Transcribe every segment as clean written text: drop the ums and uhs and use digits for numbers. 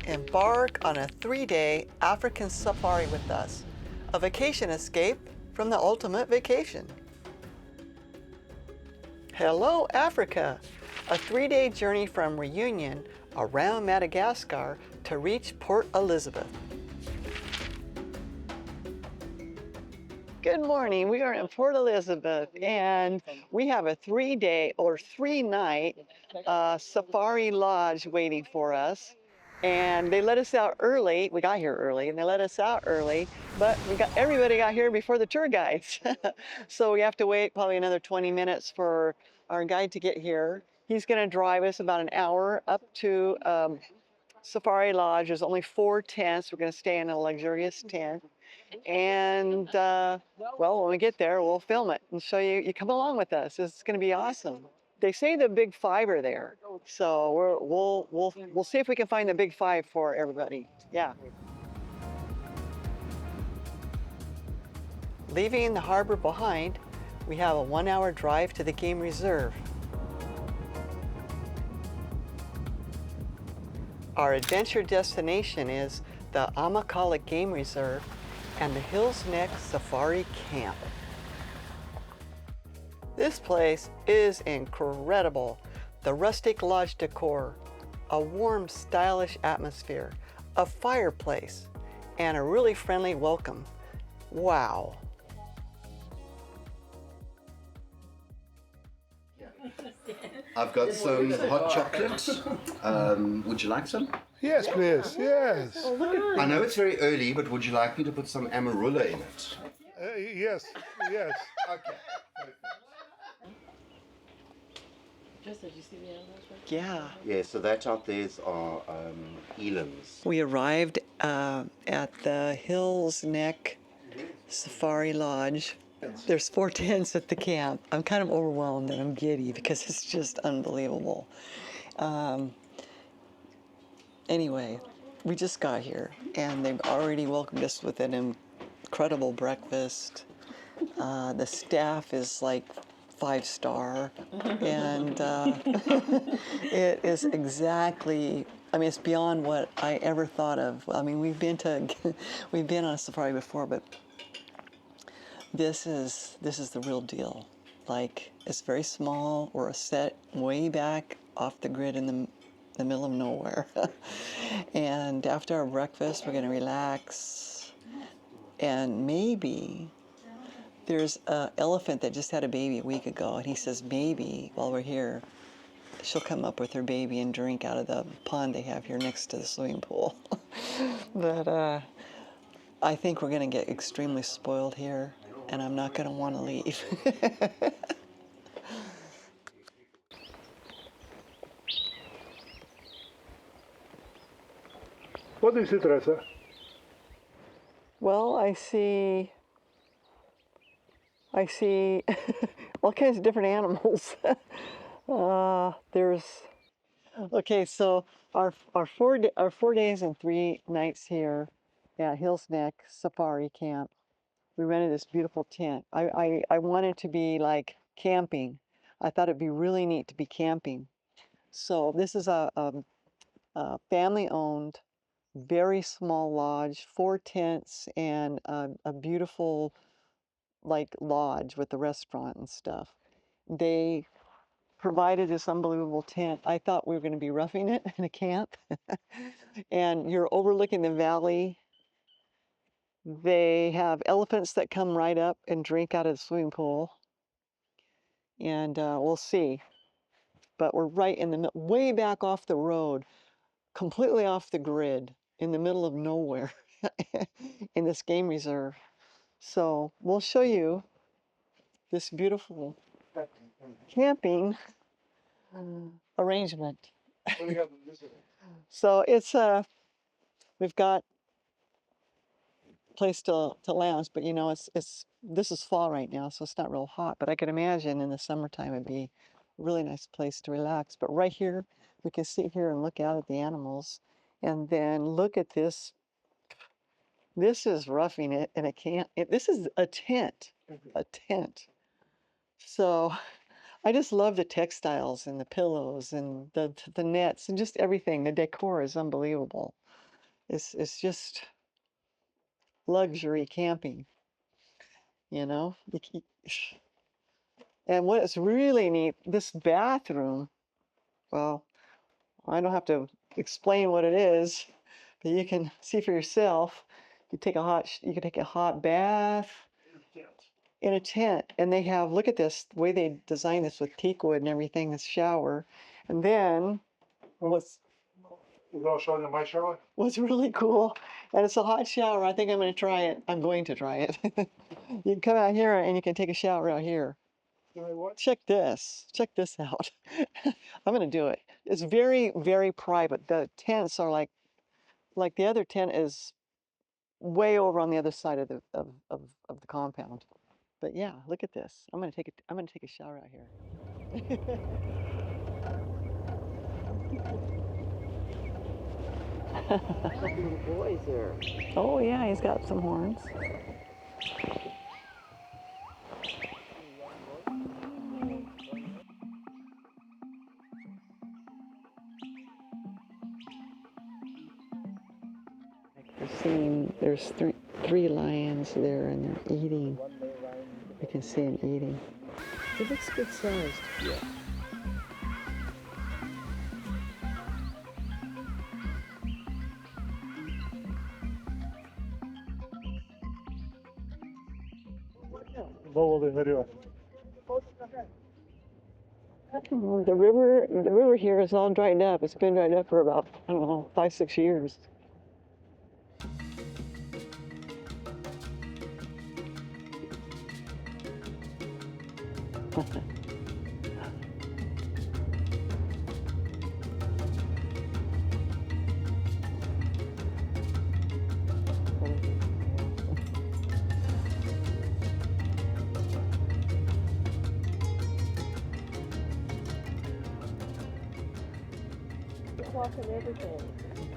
Embark on a 3-day African safari with us, a vacation escape from the ultimate vacation. Hello, Africa! A 3-day journey from Reunion around Madagascar to reach Port Elizabeth. Good morning. We are in Port Elizabeth and we have a 3-day or 3-night safari lodge waiting for us. And they let us out early. We got here early and they let us out early, but everybody got here before the tour guides. So we have to wait probably another 20 minutes for our guide to get here. He's going to drive us about an hour up to Safari Lodge. There's only 4 tents. We're going to stay in a luxurious tent. And well, when we get there, we'll film it and show you. You come along with us. It's going to be awesome. They say the big 5 are there, so we'll see if we can find the big 5 for everybody. Yeah. Leaving the harbor behind, we have a 1-hour drive to the game reserve. Our adventure destination is the Amakhala Game Reserve and the HillsNek Safari Camp. This place is incredible. The rustic lodge decor, a warm, stylish atmosphere, a fireplace, and a really friendly welcome. Wow. I've got some hot chocolate. Would you like some? Yes, please. Yes. I know it's very early, but would you like me to put some amarula in it? Yes. Yes. Okay. Yeah. Yeah, so that out there are elands. We arrived at the HillsNek Safari Lodge. There's 4 tents at the camp. I'm kind of overwhelmed and I'm giddy because it's just unbelievable. Anyway, we just got here and they've already welcomed us with an incredible breakfast. The staff is like 5-star, and it is exactly, I mean, it's beyond what I ever thought of. I mean, we've been on a safari before, but this is the real deal. Like, it's very small. We're set way back off the grid in the middle of nowhere. And after our breakfast, we're going to relax. And maybe there's an elephant that just had a baby a week ago. And he says, maybe while we're here, she'll come up with her baby and drink out of the pond they have here next to the swimming pool. But I think we're going to get extremely spoiled here. And I'm not going to want to leave. What do you see, Teresa? Well, I see all kinds of different animals. Okay, so our 4 days and 3 nights here at HillsNek Safari Camp. We rented this beautiful tent. I wanted to be like camping. I thought it'd be really neat to be camping. So this is a family-owned, very small lodge, 4 tents and a beautiful like lodge with the restaurant and stuff. They provided this unbelievable tent. I thought we were going to be roughing it in a camp. And you're overlooking the valley. They have elephants that come right up and drink out of the swimming pool. And we'll see. But we're right in the middle, way back off the road, completely off the grid, in the middle of nowhere in this game reserve. So we'll show you this beautiful camping arrangement. So it's we've got a place to lounge, but you know this is fall right now, so it's not real hot. But I could imagine in the summertime it'd be a really nice place to relax. But right here, we can sit here and look out at the animals, and then look at this. This is roughing it, and it can't. This is a tent, a tent. So I just love the textiles and the pillows and the nets and just everything. The decor is unbelievable. It's just luxury camping, you know? And what is really neat, this bathroom, well, I don't have to explain what it is, but you can see for yourself. You can take a hot bath in a tent, and they have, look at this, the way they designed this with teak wood and everything, this shower. And then what's Without showing you my shower? really cool, and it's a hot shower. I think I'm going to try it. I'm going to try it. You can come out here and you can take a shower out here. What? Check this. Check this out. I'm going to do it. It's very, very private. The tents are like the other tent is way over on the other side of the compound. But yeah, look at this. I'm gonna take a shower out here. Little boys there. Oh yeah, he's got some horns. There's three lions there, and they're eating. You can see them eating. It looks good sized. Yeah. Нового Мария. The river here is all dried up. It's been dried up for about, I don't know, 5-6 years.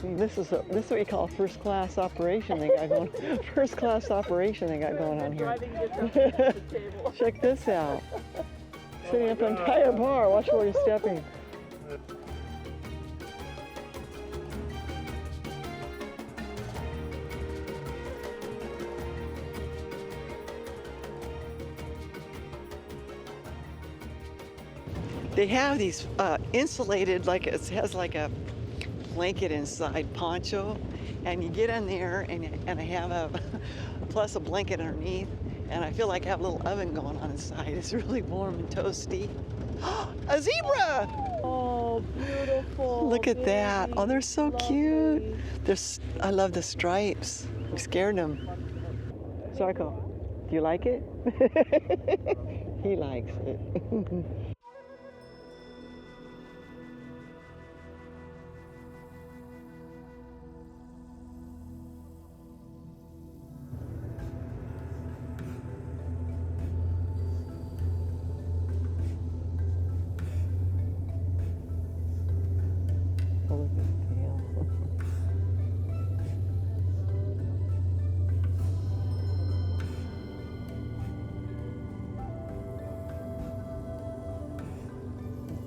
This is what you call a first class operation they got going. First class operation they got going on here. Check this out. Sitting up on an entire bar. Watch where you're stepping. They have these insulated, like it has like a blanket inside poncho, and you get in there and I have a plus a blanket underneath, and I feel like I have a little oven going on inside. It's really warm and toasty. A zebra! Oh, beautiful. Look at that. Oh, they're so cute. I love the stripes. We scared them. Sarko, do you like it? He likes it.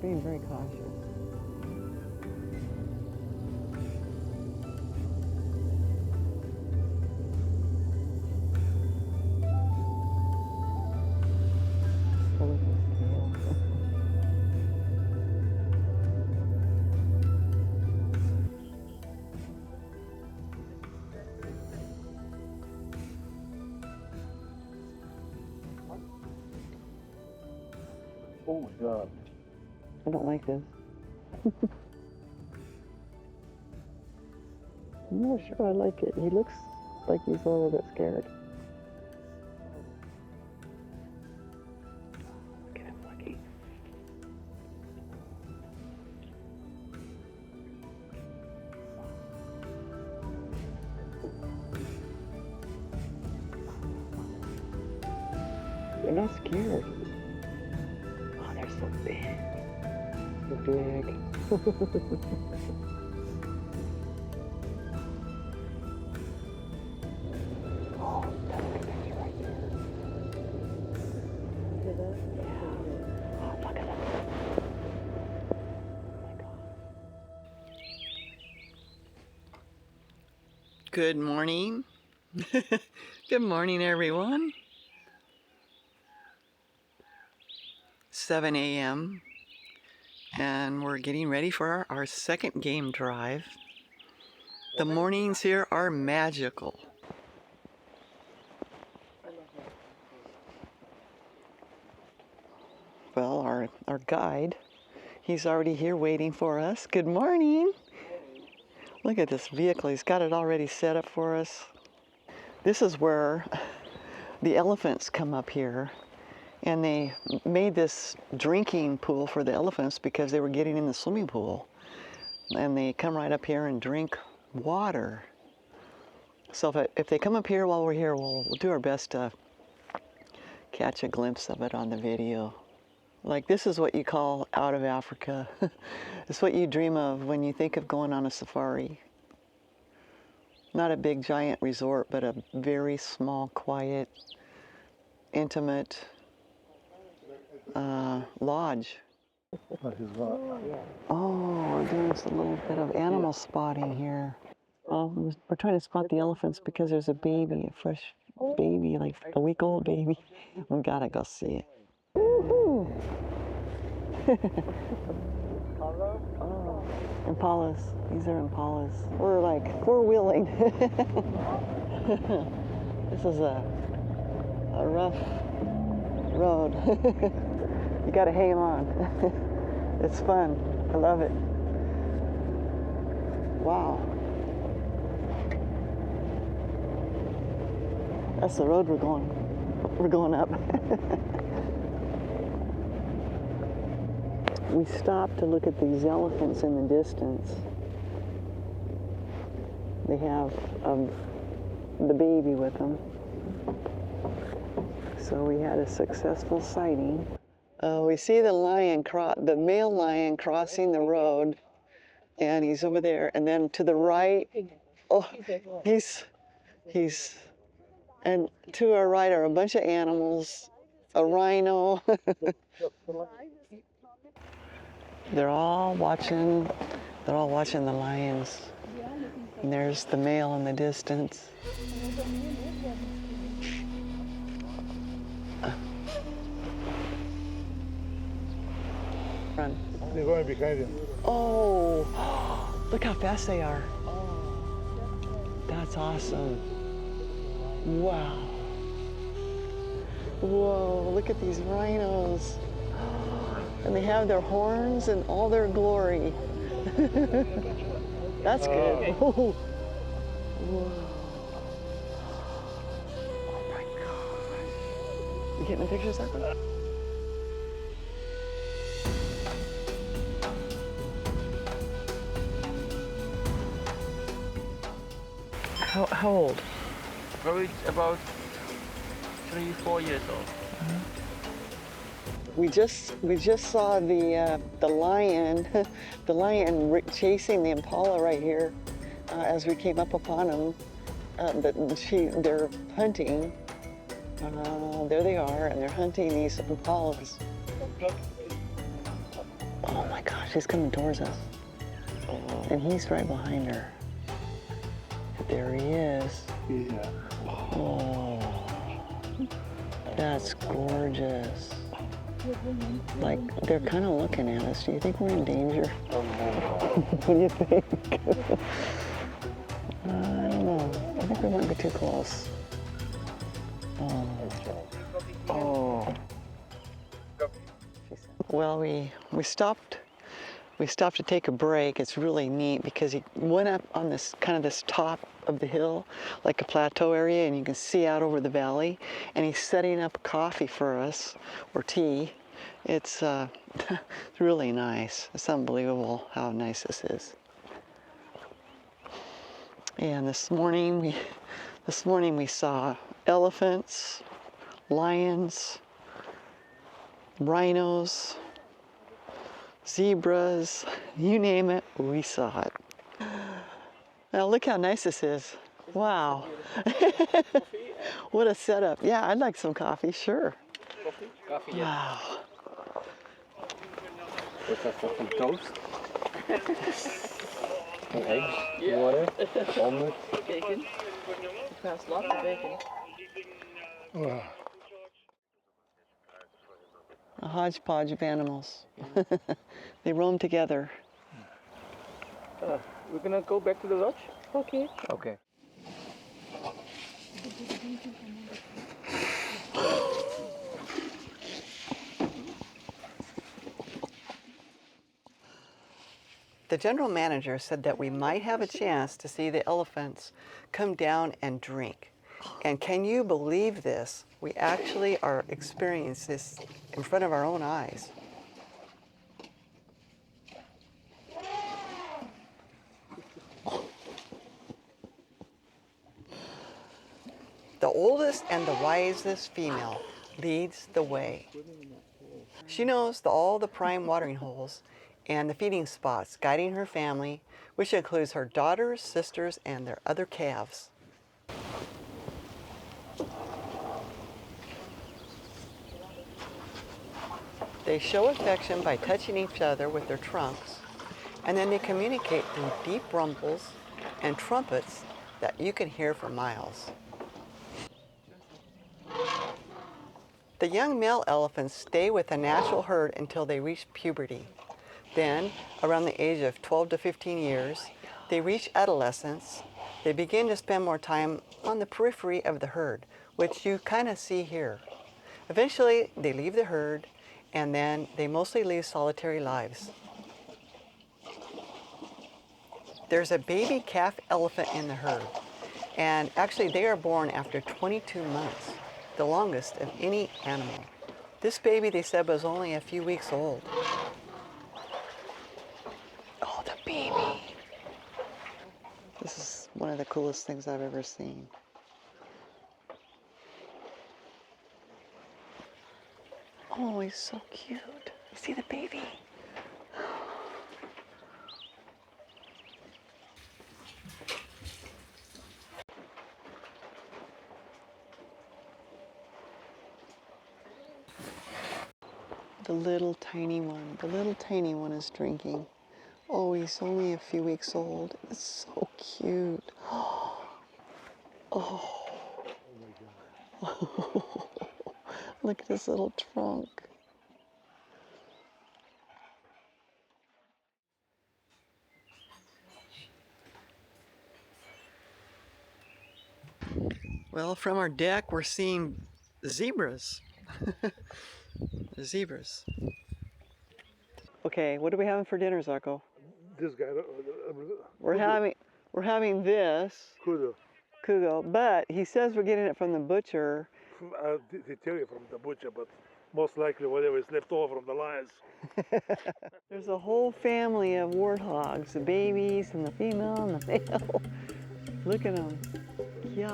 Being very cautious. Oh my God. I don't like this. I'm not sure I like it. He looks like he's a little bit scared. Look at him looking. They're not scared. Oh, they're so big. They're big. Oh, that's a good picture right there. Yeah. Oh, look at that. Oh my God. Good morning. Good morning, everyone. 7 a.m. and we're getting ready for our second game drive. The mornings here are magical. Well, our guide, he's already here waiting for us. Good morning. Look at this vehicle. He's got it already set up for us. This is where the elephants come up here, and they made this drinking pool for the elephants because they were getting in the swimming pool. And they come right up here and drink water. So if they come up here while we're here, we'll do our best to catch a glimpse of it on the video. Like, this is what you call out of Africa. It's what you dream of when you think of going on a safari. Not a big giant resort, but a very small, quiet, intimate lodge. Oh, we're doing just a little bit of animal spotting here. Oh, we're trying to spot the elephants because there's a baby, a fresh baby, like a week-old baby. We gotta go see it. Woohoo! Oh, impalas. These are impalas. We're like four-wheeling. This is a rough road. You gotta hang on. It's fun. I love it. Wow. That's the road we're going up. We stopped to look at these elephants in the distance. They have the baby with them. So we had a successful sighting. We see the lion, the male lion crossing the road, and he's over there. And then to the right, oh, and to our right are a bunch of animals, a rhino. They're all watching the lions. And there's the male in the distance. Run. They're going behind him. Oh, look how fast they are. That's awesome. Wow. Whoa, look at these rhinos. And they have their horns in all their glory. That's good. Whoa. Whoa. Oh my gosh. You getting the pictures of them? How old? Probably about 3-4 years old. We just saw the lion, the lion chasing the impala right here as we came up upon them. They're hunting. There they are, and they're hunting these impalas. Oh my gosh, he's coming towards us, and he's right behind her. There he is. Yeah. Oh, that's gorgeous. Like, they're kind of looking at us. Do you think we're in danger? What do you think? I don't know. I think we might be too close. Oh. Oh. Well, we stopped. We stopped to take a break. It's really neat because he went up on this top of the hill, like a plateau area, and you can see out over the valley. And he's setting up coffee for us, or tea. It's it's really nice. It's unbelievable how nice this is. And this morning we saw elephants, lions, rhinos, zebras, you name it, we saw it. Now look how nice this is. Wow. What a setup. Yeah, I'd like some coffee, sure. Coffee, Wow. With some toast. And eggs, Yeah. water, omelette. Bacon. You passed lots of bacon. A hodgepodge of animals. They roam together. We're gonna go back to the lodge? Okay. Okay. The general manager said that we might have a chance to see the elephants come down and drink. And can you believe this? We actually are experiencing this in front of our own eyes. The oldest and the wisest female leads the way. She knows all the prime watering holes and the feeding spots, guiding her family, which includes her daughters, sisters, and their other calves. They show affection by touching each other with their trunks, and then they communicate through deep rumbles and trumpets that you can hear for miles. The young male elephants stay with the natural herd until they reach puberty. Then, around the age of 12 to 15 years, they reach adolescence. They begin to spend more time on the periphery of the herd, which you kind of see here. Eventually, they leave the herd, and then they mostly lead solitary lives. There's a baby calf elephant in the herd, and actually they are born after 22 months, the longest of any animal. This baby, they said, was only a few weeks old. Oh, the baby. This is one of the coolest things I've ever seen. Oh, he's so cute. See the baby? The little tiny one is drinking. Oh, he's only a few weeks old. It's so cute. Oh. Look at his little trunk. Well, from our deck, we're seeing zebras. The zebras. Okay, what are we having for dinner, Zarko? This guy. We're having this kugo, but he says we're getting it from the butcher. They tell you from the butcher, but most likely whatever is left over from the lions. There's a whole family of warthogs, the babies and the female and the male. Look at them. Yeah.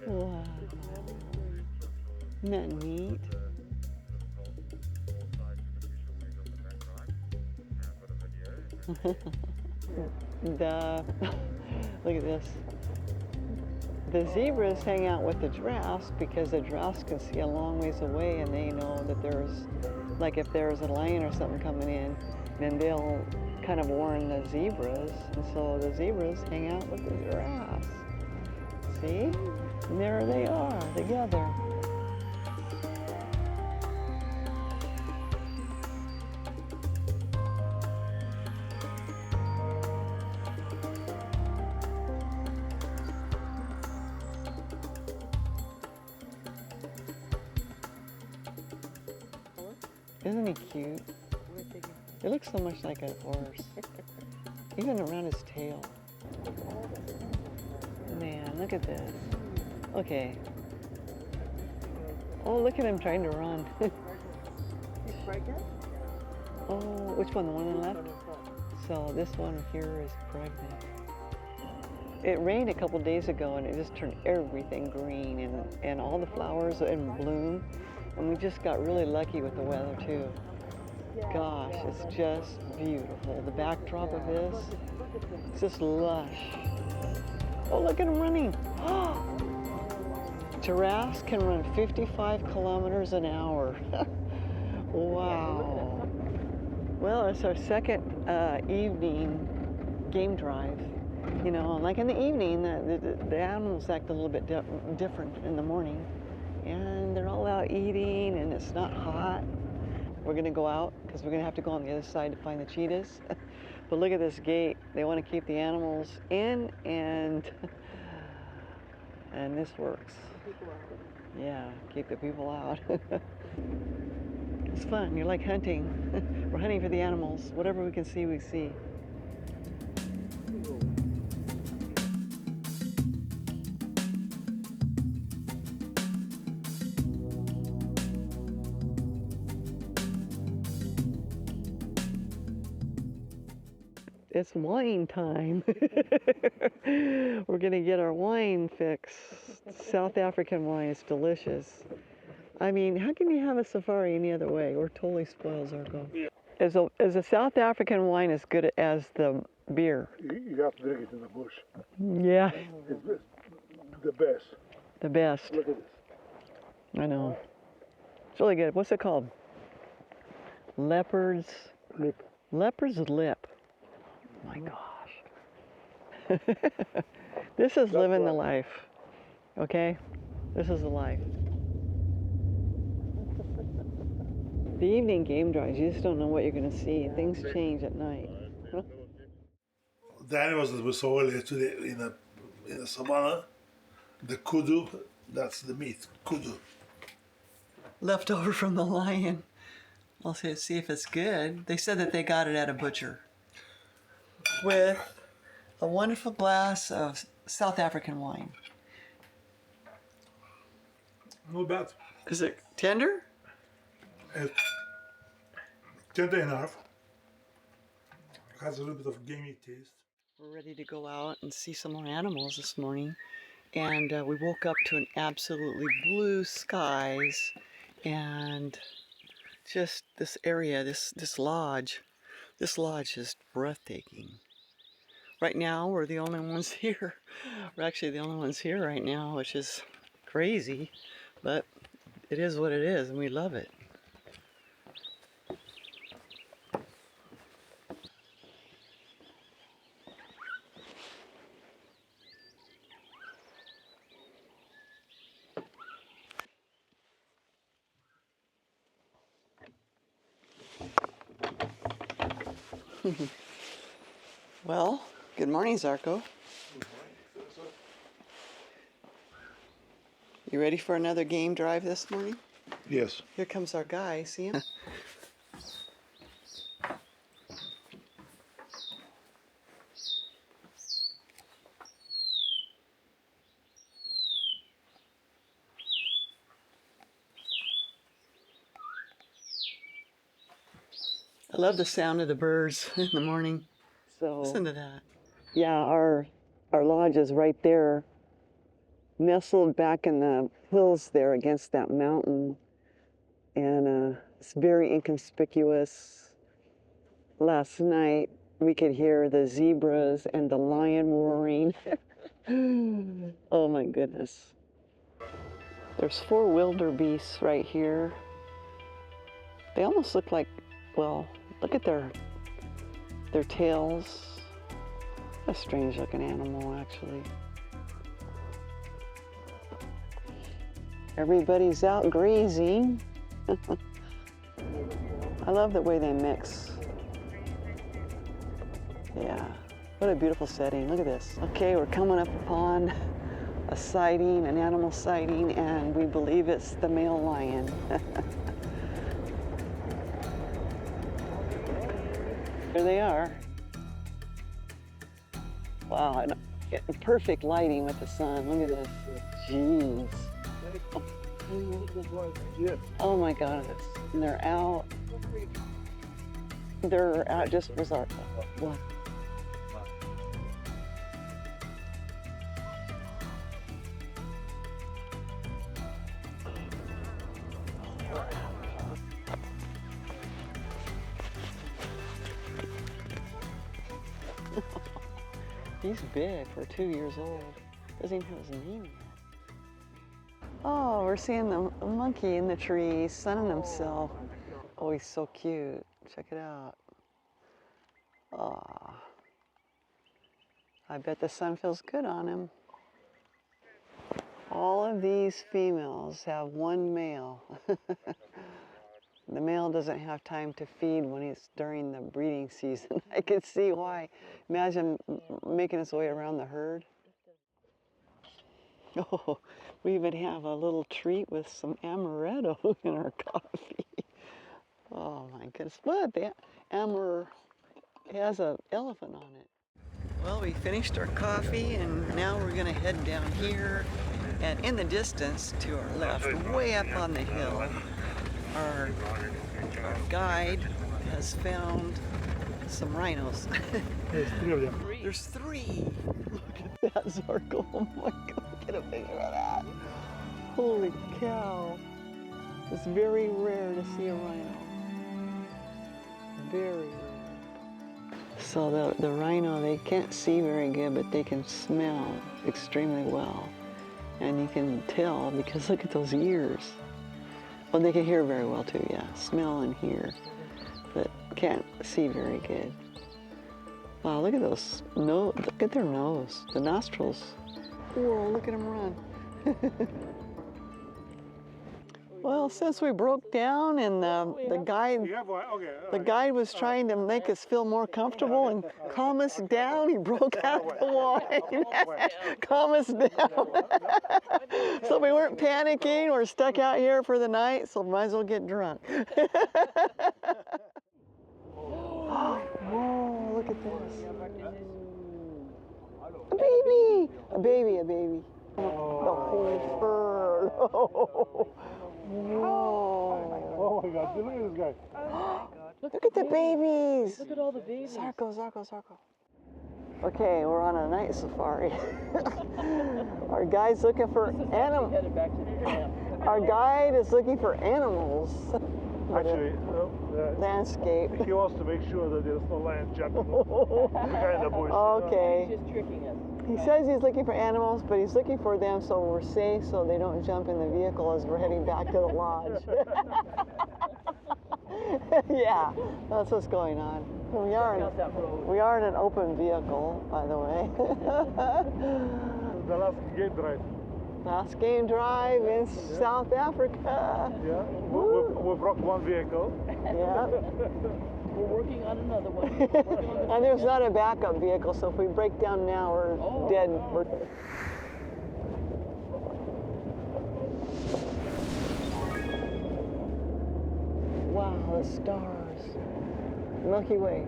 Wow. Isn't that neat? Look at this. The zebras hang out with the giraffes because the giraffes can see a long ways away, and they know that there's, like if there's a lion or something coming in, then they'll kind of warn the zebras, and so the zebras hang out with the giraffes. See? And there they are together. Isn't he cute? It looks so much like a horse. Even around his tail. Man, look at this. Okay. Oh, look at him trying to run. He's pregnant? Oh, which one? The one on the left? So this one here is pregnant. It rained a couple days ago and it just turned everything green and all the flowers in bloom. And we just got really lucky with the weather too. Gosh, it's just beautiful. The backdrop of this, it's just lush. Oh, look at him running. Giraffes can run 55 kilometers an hour. Wow. Well, it's our second evening game drive. You know, like in the evening, the animals act a little bit different in the morning. And they're all out eating and it's not hot. We're gonna go out because we're gonna have to go on the other side to find the cheetahs. But look at this gate. They want to keep the animals in and this works. Yeah, keep the people out. It's fun. You're like hunting. We're hunting for the animals. Whatever we can see, we see. It's wine time. We're gonna get our wine fix. South African wine is delicious. I mean, how can you have a safari any other way? We're totally spoiled, Zarko. Is a South African wine as good as the beer? You have to drink it in the bush. Yeah, It's the best. the best. Look at this. I know. It's really good. What's it called? Leopard's Lip. Leopard's lip. Oh my gosh. This is living the life. Okay? This is the life. The evening game drives, you just don't know what you're going to see. Things change at night. The animals that we saw earlier today in the savannah, the kudu, that's the meat, kudu. Left over from the lion. I'll see if it's good. They said that they got it at a butcher. With a wonderful glass of South African wine. Not bad. Is it tender? It's tender enough. Has a little bit of gamey taste. We're ready to go out and see some more animals this morning. And we woke up to an absolutely blue skies and just this area, this lodge. This lodge is breathtaking. Right now, we're the only ones here. We're actually the only ones here right now, which is crazy, but it is what it is, and we love it. Well, good morning, Zarko. You ready for another game drive this morning? Yes. Here comes our guy, see him? I love the sound of the birds in the morning. So listen to that. Yeah, our lodge is right there, nestled back in the hills there against that mountain, and it's very inconspicuous. Last night we could hear the zebras and the lion roaring. Oh my goodness. There's 4 wildebeests right here. They almost look like, well, look at their tails. A strange looking animal, actually. Everybody's out grazing. I love the way they mix. Yeah, what a beautiful setting. Look at this. Okay, we're coming up upon a sighting, an animal sighting, and we believe it's the male lion. There they are. Wow, and perfect lighting with the sun. Look at this. Jeez. Oh my goodness. And they're out. They're out just was our what? He's big for 2 years old. Doesn't even have his name yet. Oh, we're seeing the monkey in the tree sunning himself. Oh, he's so cute. Check it out. Oh, I bet the sun feels good on him. All of these females have one male. The male doesn't have time to feed when he's during the breeding season. I can see why. Imagine making his way around the herd. Oh, we even have a little treat with some amaretto in our coffee. Oh my goodness. What? The amber has an elephant on it. Well, we finished our coffee and now we're gonna head down here. And in the distance to our left, way up on the hill, our guide has found some rhinos. There's 3 of them. There's 3. Look at that circle. Oh my God, get a picture of that. Holy cow. It's very rare to see a rhino. Very rare. So the rhino, they can't see very good, but they can smell extremely well. And you can tell because look at those ears. Well, they can hear very well too, yeah. Smell and hear, but can't see very good. Wow, look at those, look at their nose, the nostrils. Whoa, look at them run. Well, since we broke down and the guide was trying to make us feel more comfortable and calm us down, he broke out the wine. Calm us down. So we weren't panicking. We're stuck out here for the night, so might as well get drunk. Whoa, look at this. A baby! A baby, a baby. The whole herd. Whoa. Oh my God, look at this guy. Look at the babies. Look at all the babies. Zarko, Zarko, Zarko. Okay, we're on a night safari. Our guide's looking for animals. Headed back to the camp. Our guide is looking for animals. Actually, Landscape. he wants to make sure that there's no land jumping behind the bush. Okay. He's just tricking us. He says he's looking for animals, but he's looking for them so we're safe so they don't jump in the vehicle as we're heading back to the lodge. Yeah, that's what's going on. We are in an open vehicle, by the way. The last game drive. Last game drive in South Africa. Yeah, we broke one vehicle. Yeah. We're working on another one. And there's not a backup vehicle, so if we break down now, we're dead. Wow, the stars. Milky Way.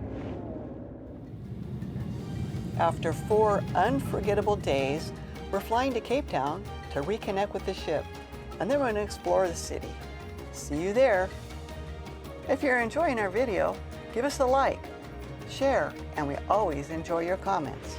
After 4 unforgettable days, we're flying to Cape Town to reconnect with the ship, and then we're going to explore the city. See you there. If you're enjoying our video, give us a like, share, and we always enjoy your comments.